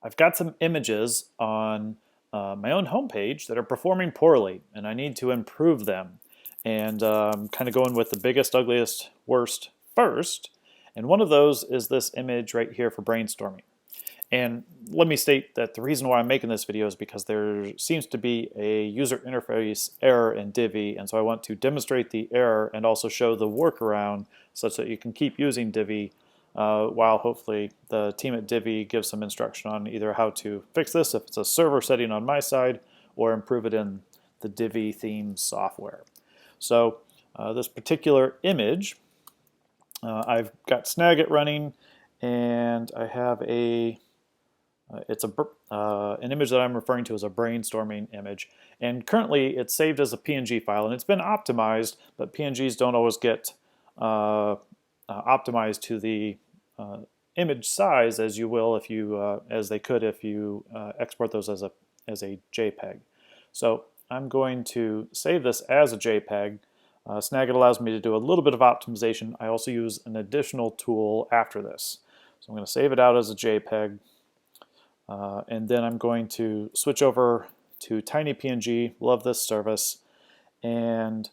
I've got some images on my own homepage that are performing poorly, and I need to improve them. And kind of going with the biggest, ugliest, worst first. And one of those is this image right here for brainstorming. And let me state that the reason why I'm making this video is because there seems to be a user interface error in Divi, and so I want to demonstrate the error and also show the workaround such that you can keep using Divi while hopefully the team at Divi gives some instruction on either how to fix this if it's a server setting on my side or improve it in the Divi theme software. So this particular image, I've got Snagit running, and I have it's an image that I'm referring to as a brainstorming image. And currently it's saved as a PNG file, and it's been optimized, but PNGs don't always get optimized to the image size as you will if you as they could if you export those as a JPEG. So I'm going to save this as a JPEG. Snagit allows me to do a little bit of optimization. I also use an additional tool after this. So I'm going to save it out as a JPEG. And then I'm going to switch over to TinyPNG. Love this service. And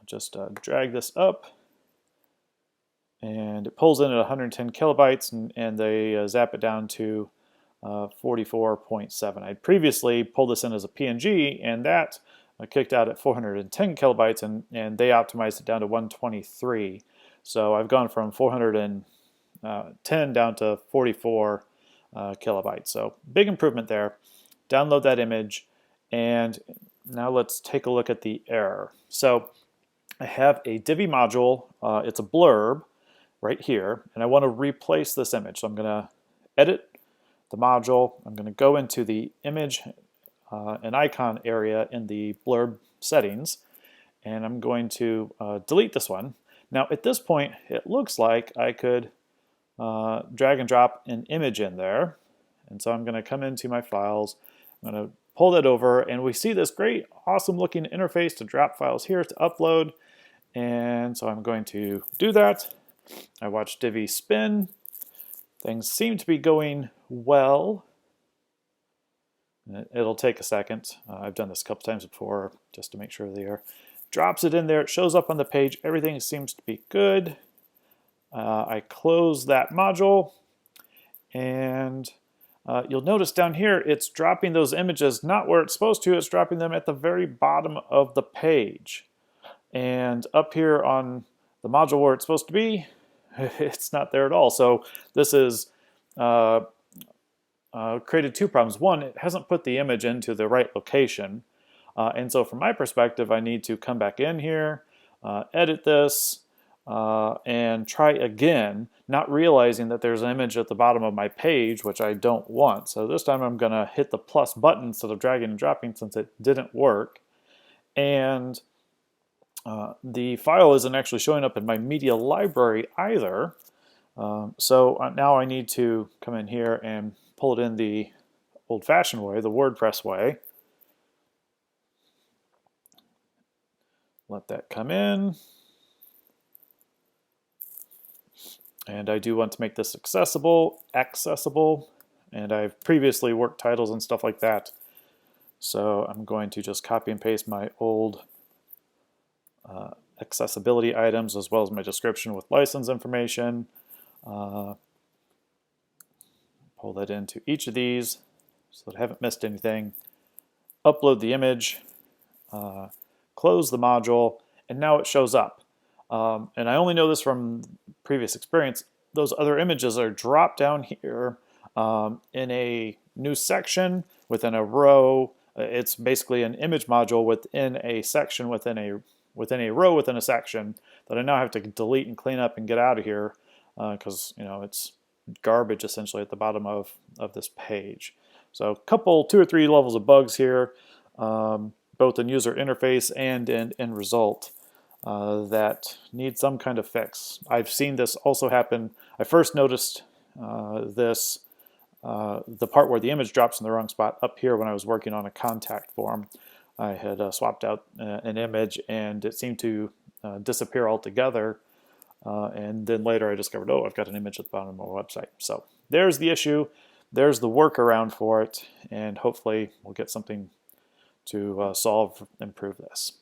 just drag this up. And it pulls in at 110 kilobytes, and they zap it down to 44.7. I previously pulled this in as a PNG, and that kicked out at 410 kilobytes, and they optimized it down to 123. So I've gone from 410 down to 44 kilobytes. So big improvement there. Download that image, and now let's take a look at the error. So I have a Divi module. It's a blurb right here, and I want to replace this image. So I'm going to edit the module. I'm going to go into the image and icon area in the blurb settings, and I'm going to delete this one. Now at this point it looks like I could drag and drop an image in there, and so I'm going to come into my files. I'm going to pull that over, and we see this great awesome looking interface to drop files here to upload, and so I'm going to do that. I watch Divi spin. Things seem to be going well. It'll take a second. I've done this a couple times before just to make sure they are. Drops it in there. It shows up on the page. Everything seems to be good. I close that module, and you'll notice down here it's dropping those images not where it's supposed to. It's dropping them at the very bottom of the page. And up here on the module where it's supposed to be, it's not there at all. So this is created two problems. One, it hasn't put the image into the right location. And so from my perspective, I need to come back in here, edit this, and try again, not realizing that there's an image at the bottom of my page, which I don't want. So this time I'm going to hit the plus button instead of dragging and dropping since it didn't work. And the file isn't actually showing up in my media library either. So now I need to come in here and pull it in the old-fashioned way, the WordPress way. Let that come in. And I do want to make this accessible, and I've previously worked titles and stuff like that. So I'm going to just copy and paste my old accessibility items as well as my description with license information. Pull that into each of these so that I haven't missed anything. Upload the image, close the module, and now it shows up. And I only know this from previous experience. Those other images are dropped down here in a new section within a row. It's basically an image module within a section within a row within a section that I now have to delete and clean up and get out of here because it's garbage essentially at the bottom of this page. So a couple, 2 or 3 levels of bugs here, both in user interface and in end result. That need some kind of fix. I've seen this also happen. I first noticed the part where the image drops in the wrong spot up here when I was working on a contact form. I had swapped out an image and it seemed to disappear altogether. And then later I discovered, oh, I've got an image at the bottom of my website. So there's the issue. There's the workaround for it, and hopefully we'll get something to solve, improve this.